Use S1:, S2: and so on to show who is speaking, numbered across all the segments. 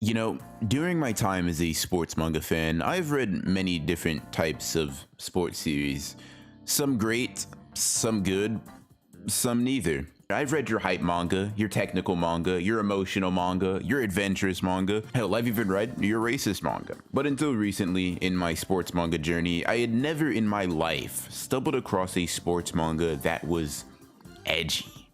S1: You know, during my time as a sports manga fan, I've read many different types of sports series. Some great, some good, some neither. I've read your hype manga, your technical manga, your emotional manga, your adventurous manga. Hell, I've even read your racist manga. But until recently, in my sports manga journey, I had never in my life stumbled across a sports manga that was edgy.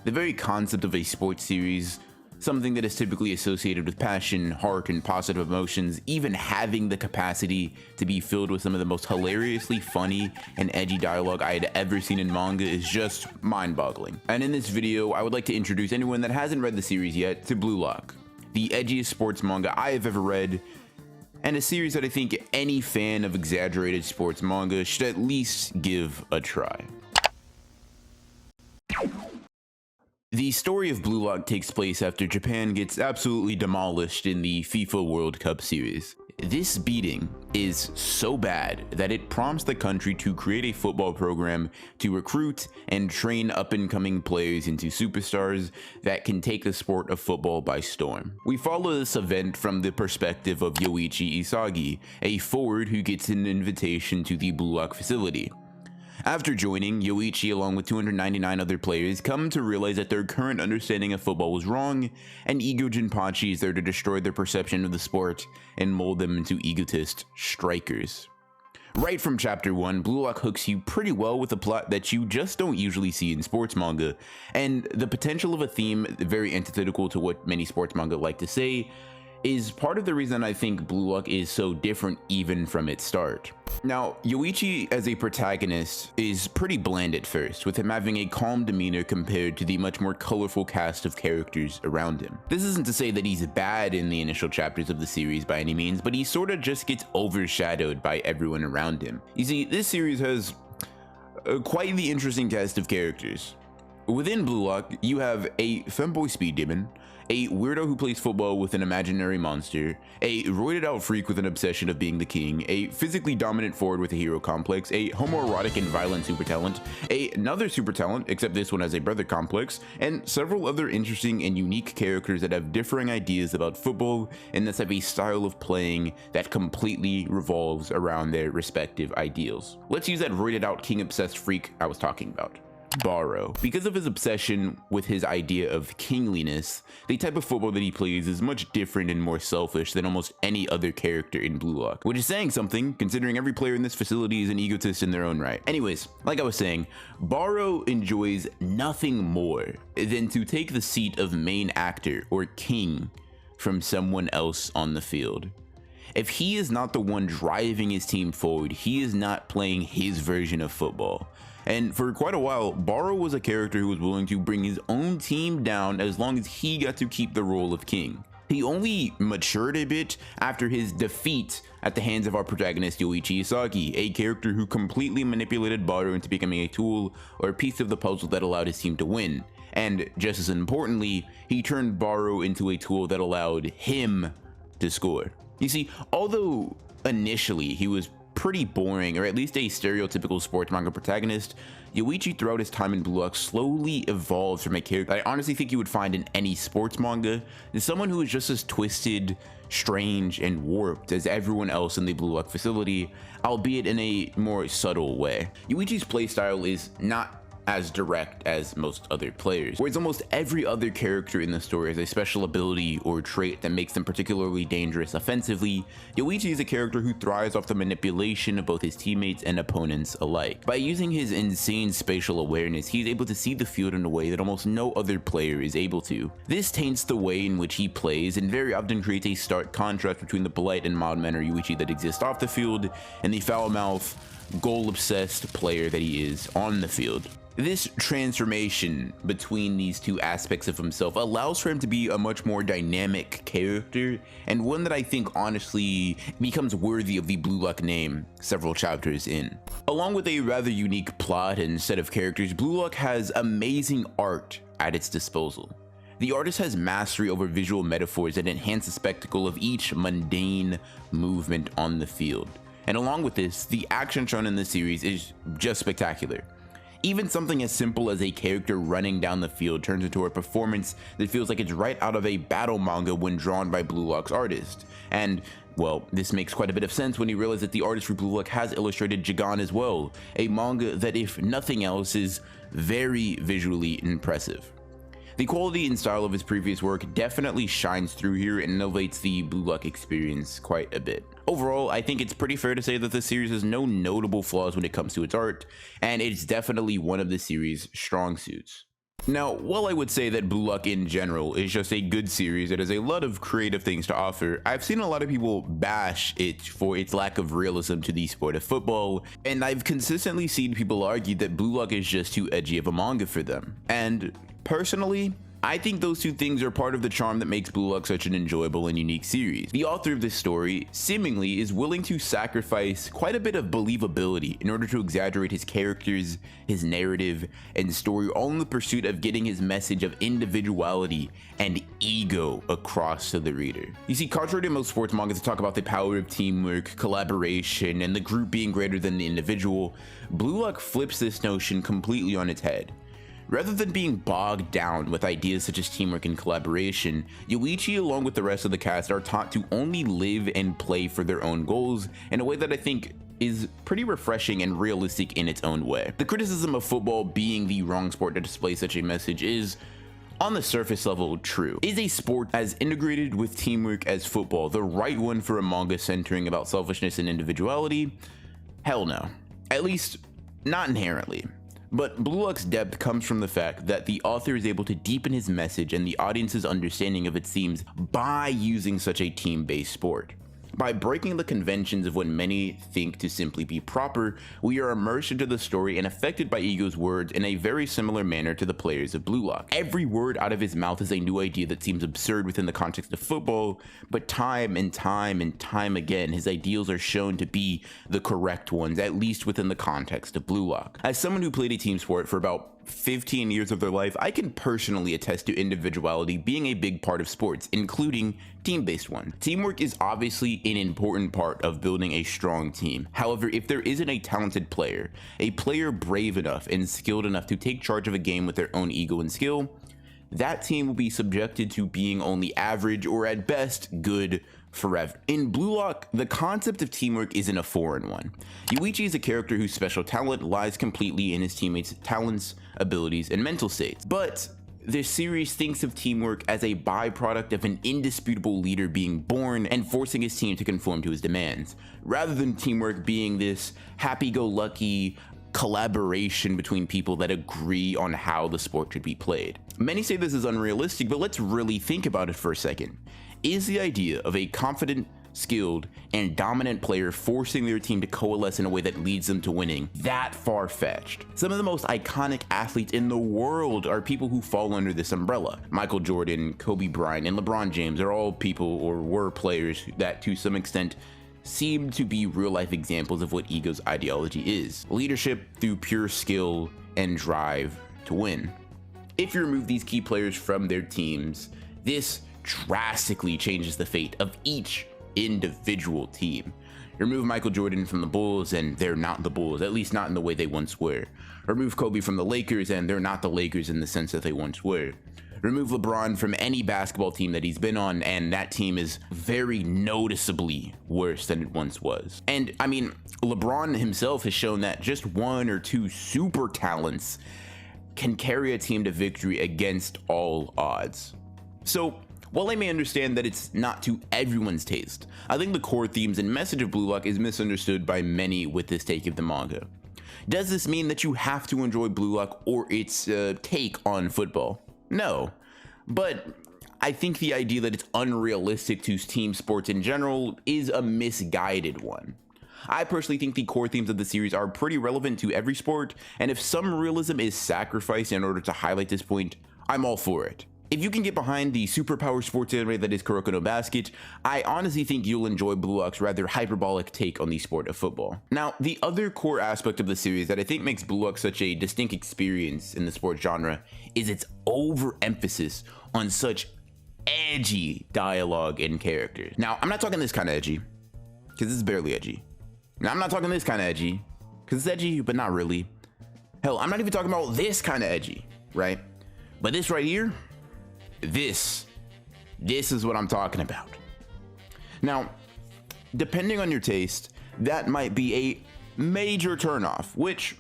S1: The very concept of a sports series, something that is typically associated with passion, heart, and positive emotions, even having the capacity to be filled with some of the most hilariously funny and edgy dialogue I had ever seen in manga is just mind-boggling. And in this video, I would like to introduce anyone that hasn't read the series yet to Blue Lock, the edgiest sports manga I have ever read, and a series that I think any fan of exaggerated sports manga should at least give a try. The story of Blue Lock takes place after Japan gets absolutely demolished in the FIFA World Cup series. This beating is so bad that it prompts the country to create a football program to recruit and train up-and-coming players into superstars that can take the sport of football by storm. We follow this event from the perspective of Yoichi Isagi, a forward who gets an invitation to the Blue Lock facility. After joining, Yoichi along with 299 other players come to realize that their current understanding of football was wrong, and Ego Jinpachi is there to destroy their perception of the sport and mold them into egotist strikers. Right from chapter 1, Blue Lock hooks you pretty well with a plot that you just don't usually see in sports manga, and the potential of a theme very antithetical to what many sports manga like to say is part of the reason I think Blue Lock is so different even from its start. Now, Yoichi as a protagonist is pretty bland at first, with him having a calm demeanor compared to the much more colorful cast of characters around him. This isn't to say that he's bad in the initial chapters of the series by any means, but he sorta just gets overshadowed by everyone around him. You see, this series has quite the interesting cast of characters. Within Blue Lock, you have a femboy speed demon, a weirdo who plays football with an imaginary monster, a roided out freak with an obsession of being the king, a physically dominant forward with a hero complex, a homoerotic and violent super talent, another super talent, except this one has a brother complex, and several other interesting and unique characters that have differing ideas about football and that have a style of playing that completely revolves around their respective ideals. Let's use that roided out king obsessed freak I was talking about. Baro. Because of his obsession with his idea of kingliness, the type of football that he plays is much different and more selfish than almost any other character in Blue Lock, which is saying something considering every player in this facility is an egotist in their own right. Anyways, like I was saying, Baro enjoys nothing more than to take the seat of main actor or king from someone else on the field. If he is not the one driving his team forward, he is not playing his version of football. And for quite a while, Baro was a character who was willing to bring his own team down as long as he got to keep the role of king. He only matured a bit after his defeat at the hands of our protagonist Yoichi Isagi, a character who completely manipulated Baro into becoming a tool or a piece of the puzzle that allowed his team to win. And just as importantly, he turned Baro into a tool that allowed him to score. You see, although initially he was pretty boring, or at least a stereotypical sports manga protagonist, Yoichi throughout his time in Blue Lock slowly evolved from a character I honestly think you would find in any sports manga, and someone who is just as twisted, strange, and warped as everyone else in the Blue Lock facility, albeit in a more subtle way. Yoichi's playstyle is not as direct as most other players, whereas almost every other character in the story has a special ability or trait that makes them particularly dangerous offensively. Yoichi is a character who thrives off the manipulation of both his teammates and opponents alike. By using his insane spatial awareness, he's able to see the field in a way that almost no other player is able to. This taints the way in which he plays and very often creates a stark contrast between the polite and mild-mannered Yoichi that exists off the field and the foul-mouthed, goal-obsessed player that he is on the field. This transformation between these two aspects of himself allows for him to be a much more dynamic character, and one that I think honestly becomes worthy of the Blue Lock name several chapters in. Along with a rather unique plot and set of characters, Blue Lock has amazing art at its disposal. The artist has mastery over visual metaphors that enhance the spectacle of each mundane movement on the field. And along with this, the action shown in the series is just spectacular. Even something as simple as a character running down the field turns into a performance that feels like it's right out of a battle manga when drawn by Blue Lock's artist. And well, this makes quite a bit of sense when you realize that the artist for Blue Lock has illustrated Jigan as well, a manga that, if nothing else, is very visually impressive. The quality and style of his previous work definitely shines through here and elevates the Blue Lock experience quite a bit. Overall, I think it's pretty fair to say that this series has no notable flaws when it comes to its art, and it's definitely one of the series' strong suits. Now, while I would say that Blue Lock in general is just a good series that has a lot of creative things to offer, I've seen a lot of people bash it for its lack of realism to the sport of football, and I've consistently seen people argue that Blue Lock is just too edgy of a manga for them. And personally, I think those two things are part of the charm that makes Blue Lock such an enjoyable and unique series. The author of this story seemingly is willing to sacrifice quite a bit of believability in order to exaggerate his characters, his narrative, and story, all in the pursuit of getting his message of individuality and ego across to the reader. You see, contrary to most sports mangas that talk about the power of teamwork, collaboration, and the group being greater than the individual, Blue Lock flips this notion completely on its head. Rather than being bogged down with ideas such as teamwork and collaboration, Yoichi along with the rest of the cast are taught to only live and play for their own goals in a way that I think is pretty refreshing and realistic in its own way. The criticism of football being the wrong sport to display such a message is, on the surface level, true. Is a sport as integrated with teamwork as football the right one for a manga centering about selfishness and individuality? Hell no. At least, not inherently. But Blue Lock's depth comes from the fact that the author is able to deepen his message and the audience's understanding of its themes by using such a team-based sport. By breaking the conventions of what many think to simply be proper, we are immersed into the story and affected by Ego's words in a very similar manner to the players of Blue Lock. Every word out of his mouth is a new idea that seems absurd within the context of football, but time and time again, his ideals are shown to be the correct ones, at least within the context of Blue Lock. As someone who played a team sport for about 15 years of their life, I can personally attest to individuality being a big part of sports, including team-based one. Teamwork is obviously an important part of building a strong team. However, if there isn't a talented player, a player brave enough and skilled enough to take charge of a game with their own ego and skill, that team will be subjected to being only average or at best good forever. In Blue Lock, the concept of teamwork isn't a foreign one. Yoichi is a character whose special talent lies completely in his teammates' talents, abilities, and mental states. But this series thinks of teamwork as a byproduct of an indisputable leader being born and forcing his team to conform to his demands, rather than teamwork being this happy-go-lucky collaboration between people that agree on how the sport should be played. Many say this is unrealistic, but let's really think about it for a second. Is the idea of a confident, skilled, and dominant player forcing their team to coalesce in a way that leads them to winning that far-fetched? Some of the most iconic athletes in the world are people who fall under this umbrella. Michael Jordan, Kobe Bryant, and LeBron James are all people or were players that to some extent seem to be real-life examples of what Ego's ideology is. Leadership through pure skill and drive to win. If you remove these key players from their teams, this drastically changes the fate of each individual team. Remove Michael Jordan from the Bulls and they're not the Bulls, at least not in the way they once were. Remove Kobe from the Lakers and they're not the Lakers in the sense that they once were. Remove LeBron from any basketball team that he's been on and that team is very noticeably worse than it once was. And I mean, LeBron himself has shown that just one or two super talents can carry a team to victory against all odds. So, while I may understand that it's not to everyone's taste, I think the core themes and message of Blue Lock is misunderstood by many with this take of the manga. Does this mean that you have to enjoy Blue Lock or its take on football? No, but I think the idea that it's unrealistic to team sports in general is a misguided one. I personally think the core themes of the series are pretty relevant to every sport, and if some realism is sacrificed in order to highlight this point, I'm all for it. If you can get behind the superpower sports anime that is Kuroko no Basket, I honestly think you'll enjoy Blue Lock's rather hyperbolic take on the sport of football. Now, the other core aspect of the series that I think makes Blue Lock such a distinct experience in the sports genre is its overemphasis on such edgy dialogue and characters. Now, I'm not talking this kind of edgy, because this is barely edgy. Now, I'm not talking this kind of edgy, because it's edgy, but not really. Hell, I'm not even talking about this kind of edgy, right? But this right here, this is what I'm talking about. Now, depending on your taste, that might be a major turnoff, which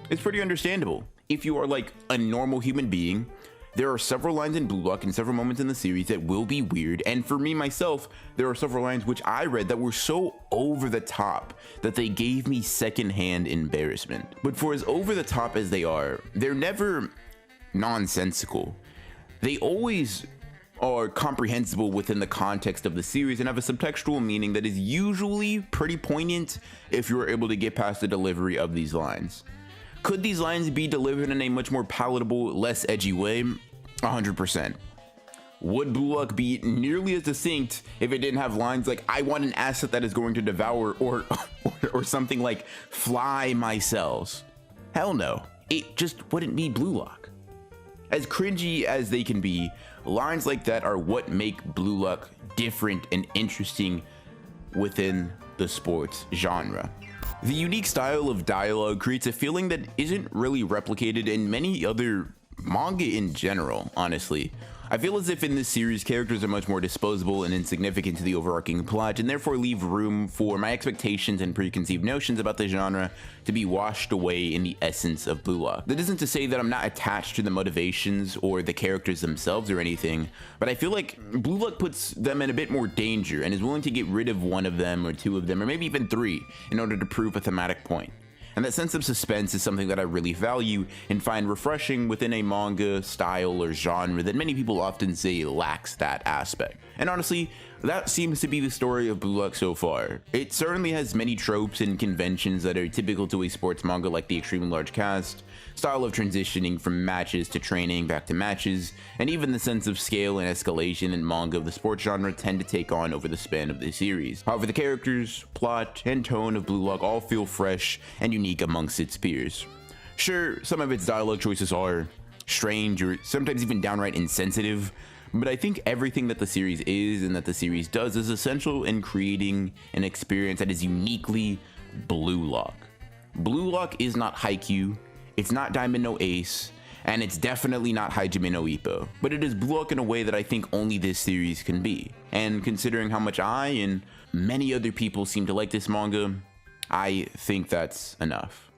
S1: is pretty understandable. If you are like a normal human being, there are several lines in Blue Lock and several moments in the series that will be weird, and for me myself, there are several lines which I read that were so over the top that they gave me secondhand embarrassment. But for as over the top as they are, they're never nonsensical. They always are comprehensible within the context of the series and have a subtextual meaning that is usually pretty poignant if you're able to get past the delivery of these lines. Could these lines be delivered in a much more palatable, less edgy way? 100%. Would Blue Lock be nearly as distinct if it didn't have lines like "I want an asset that is going to devour" or something like "fly my cells"? Hell no. It just wouldn't be Blue Lock. As cringy as they can be, lines like that are what make Blue Lock different and interesting within the sports genre. The unique style of dialogue creates a feeling that isn't really replicated in many other manga in general, honestly. I feel as if in this series, characters are much more disposable and insignificant to the overarching plot, and therefore leave room for my expectations and preconceived notions about the genre to be washed away in the essence of Blue Lock. That isn't to say that I'm not attached to the motivations or the characters themselves or anything, but I feel like Blue Lock puts them in a bit more danger and is willing to get rid of one of them or two of them or maybe even three in order to prove a thematic point. And that sense of suspense is something that I really value and find refreshing within a manga style or genre that many people often say lacks that aspect. And honestly, that seems to be the story of Blue Lock so far. It certainly has many tropes and conventions that are typical to a sports manga, like the extremely large cast, style of transitioning from matches to training back to matches, and even the sense of scale and escalation in manga of the sports genre tend to take on over the span of the series. However, the characters, plot, and tone of Blue Lock all feel fresh and unique amongst its peers. Sure, some of its dialogue choices are strange or sometimes even downright insensitive, but I think everything that the series is and that the series does is essential in creating an experience that is uniquely Blue Lock. Blue Lock is not Haikyuu, it's not Diamond no Ace, and it's definitely not Hajime no Ippo, but it is Blue Lock in a way that I think only this series can be. And considering how much I and many other people seem to like this manga, I think that's enough.